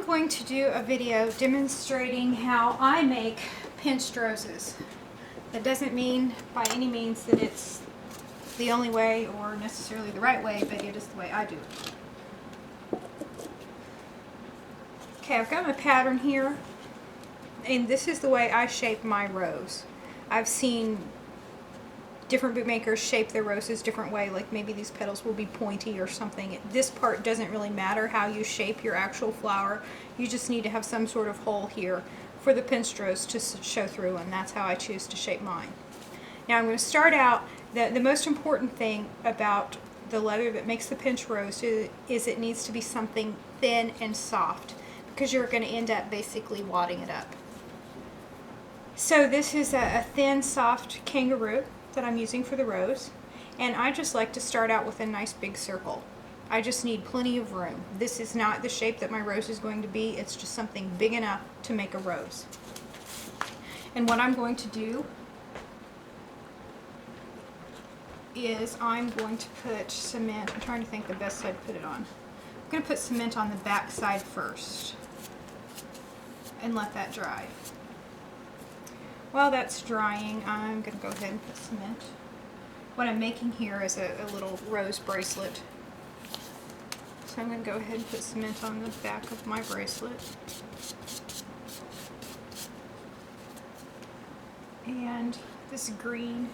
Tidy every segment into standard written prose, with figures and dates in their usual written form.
I'm going to do a video demonstrating how I make pinched roses. That doesn't mean by any means that it's the only way or necessarily the right way, but it is the way I do it. Okay, I've got my pattern here, and this is the way I shape my rose. I've seen different bookmakers shape their roses different way, like maybe these petals will be pointy or something. This part doesn't really matter how you shape your actual flower. You just need to have some sort of hole here for the pinched rose to show through, and that's how I choose to shape mine. Now I'm going to start out, the most important thing about the leather that makes the pinched rose is it needs to be something thin and soft, because you're going to end up basically wadding it up. So this is a thin, soft kangaroo that I'm using for the rose, and I just like to start out with a nice big circle. I just need plenty of room. This is not the shape that my rose is going to be, it's just something big enough to make a rose. And what I'm going to do is I'm going to put cement, I'm trying to think the best side to put it on. I'm going to put cement on the back side first and let that dry. While that's drying, I'm going to go ahead and put cement. What I'm making here is a little rose bracelet. So I'm going to go ahead and put cement on the back of my bracelet. And this green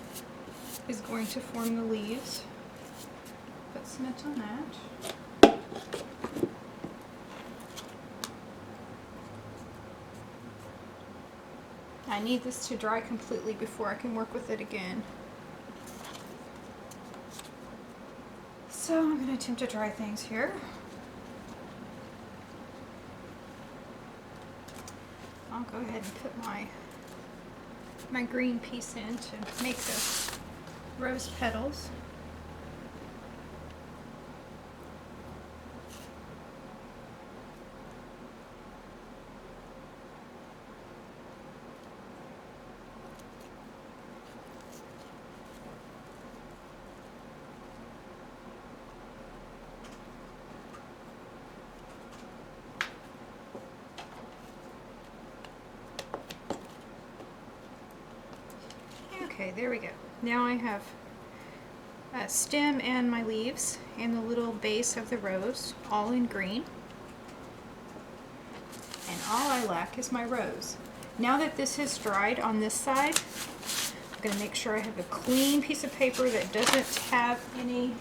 is going to form the leaves. Put cement on that. I need this to dry completely before I can work with it again. So I'm going to attempt to dry things here. I'll go ahead and put my green piece in to make the rose petals. Okay, there we go. Now I have a stem and my leaves and the little base of the rose all in green. And all I lack is my rose. Now that this has dried on this side, I'm going to make sure I have a clean piece of paper that doesn't have any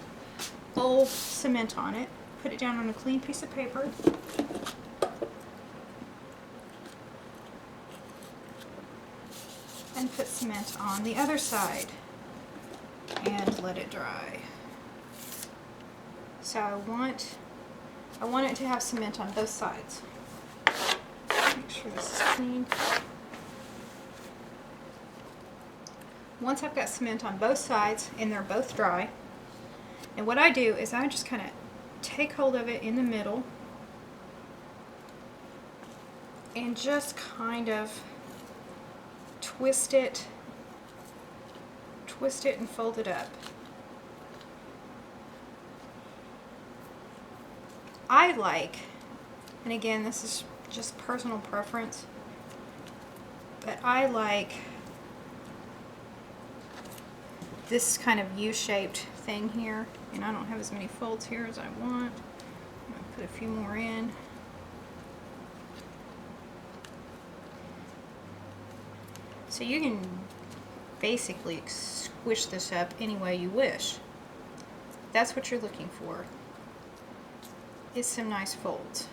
old cement on it. Put it down on a clean piece of paper. And put cement on the other side and let it dry. So I want it to have cement on both sides. Make sure this is clean. Once I've got cement on both sides and they're both dry, and what I do is I just kind of take hold of it in the middle and just kind of twist it and fold it up. I like, and again this is just personal preference, but I like this kind of U-shaped thing here, and I don't have as many folds here as I want. I'm going to put a few more in. So you can basically squish this up any way you wish. That's what you're looking for, is some nice folds.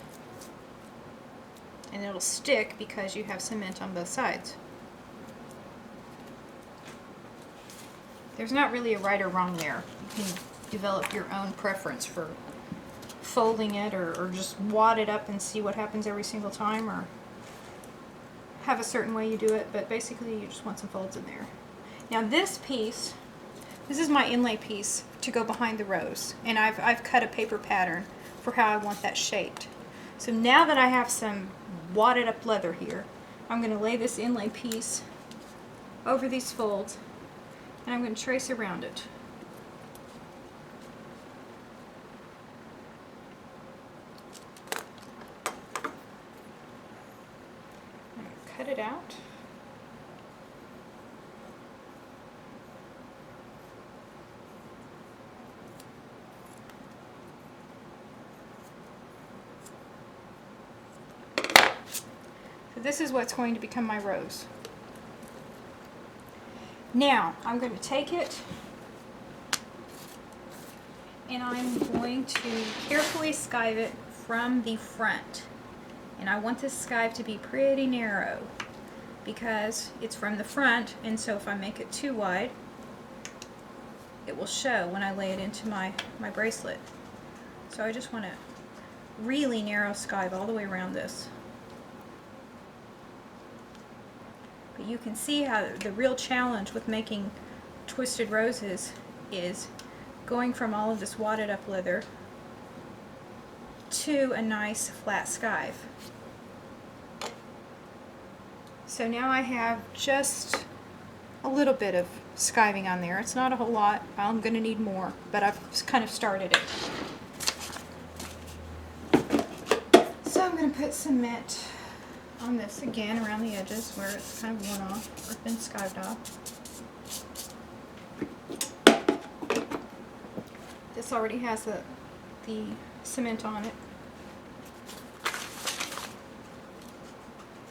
And it'll stick because you have cement on both sides. There's not really a right or wrong there. You can develop your own preference for folding it or just wad it up and see what happens every single time, or have a certain way you do it, but basically you just want some folds in there. Now this piece, this is my inlay piece to go behind the rose, and I've cut a paper pattern for how I want that shaped. So now that I have some wadded up leather here, I'm going to lay this inlay piece over these folds, and I'm going to trace around it. cut it out. So this is what's going to become my rose. Now I'm going to take it and I'm going to carefully skive it from the front. And I want this skive to be pretty narrow because it's from the front, and so if I make it too wide, it will show when I lay it into my bracelet. So I just want to really narrow skive all the way around this. But you can see how the real challenge with making twisted roses is going from all of this wadded up leather to a nice flat skive. So now I have just a little bit of skiving on there. It's not a whole lot. I'm going to need more, but I've kind of started it. So I'm going to put cement on this again around the edges where it's kind of worn off or been skived off. This already has the cement on it.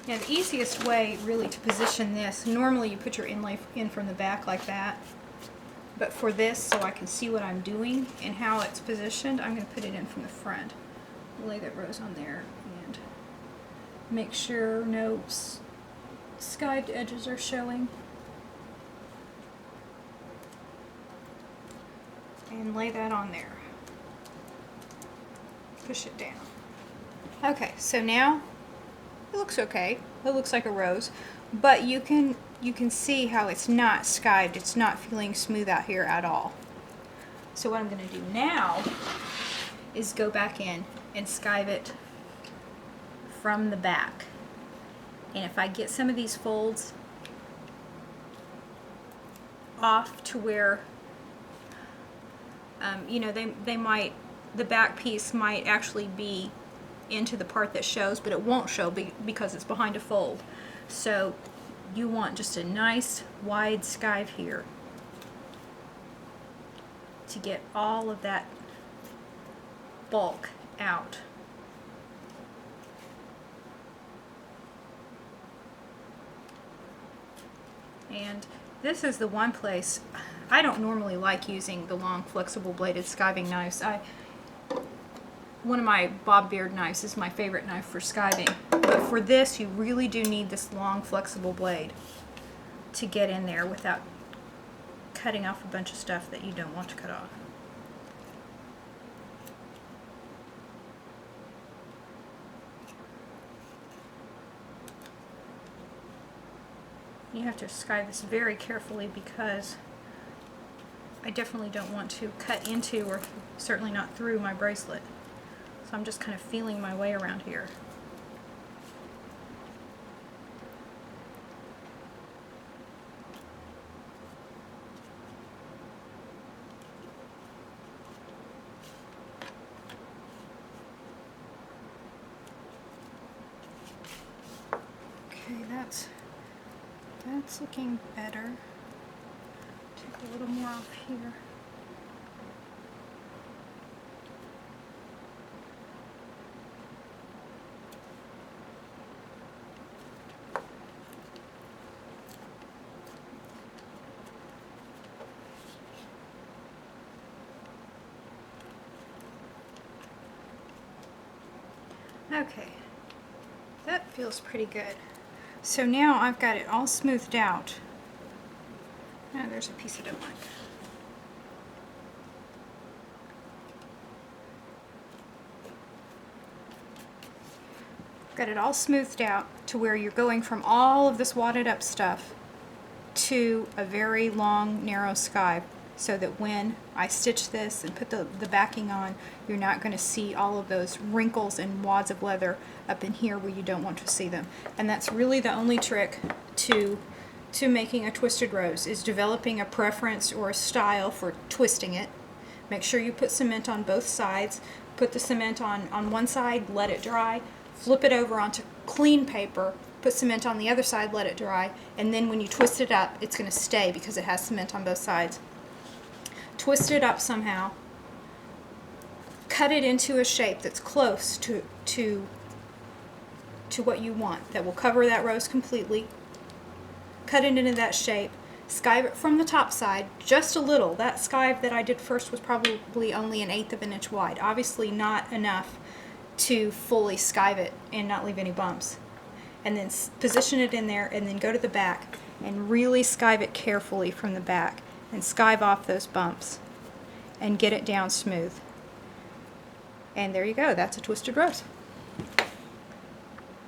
Now the easiest way really to position this, normally you put your inlay in from the back like that, but for this, so I can see what I'm doing and how it's positioned, I'm going to put it in from the front. Lay that rose on there and make sure no skived edges are showing. And lay that on there. Push it down. Okay, so now it looks okay. It looks like a rose, but you can see how it's not skived. It's not feeling smooth out here at all. So what I'm going to do now is go back in and skive it from the back. And if I get some of these folds off to where you know, the back piece might actually be into the part that shows, but it won't show because it's behind a fold. So you want just a nice wide skive here to get all of that bulk out. And this is the one place I don't normally like using the long flexible bladed skiving knives. One of my bob beard knives is my favorite knife for skiving, but for this you really do need this long flexible blade to get in there without cutting off a bunch of stuff that you don't want to cut off. You have to skive this very carefully because I definitely don't want to cut into, or certainly not through, my bracelet. So I'm just kind of feeling my way around here. Okay, that's looking better. Take a little more off here. Okay, that feels pretty good. So now I've got it all smoothed out. Oh, there's a piece I don't like. Got it all smoothed out to where you're going from all of this wadded up stuff to a very long, narrow skive, so that when I stitch this and put the backing on, you're not going to see all of those wrinkles and wads of leather up in here where you don't want to see them. And that's really the only trick to making a twisted rose, is developing a preference or a style for twisting it. Make sure you put cement on both sides. Put the cement on one side, let it dry, flip it over onto clean paper, put cement on the other side, let it dry, and then when you twist it up, it's going to stay because it has cement on both sides. Twist it up somehow, cut it into a shape that's close to what you want, that will cover that rose completely. Cut it into that shape, skive it from the top side just a little. That skive that I did first was probably only 1/8 of an inch wide. Obviously not enough to fully skive it and not leave any bumps. And then position it in there, and then go to the back and really skive it carefully from the back and skive off those bumps and get it down smooth. And there you go, that's a twisted rose.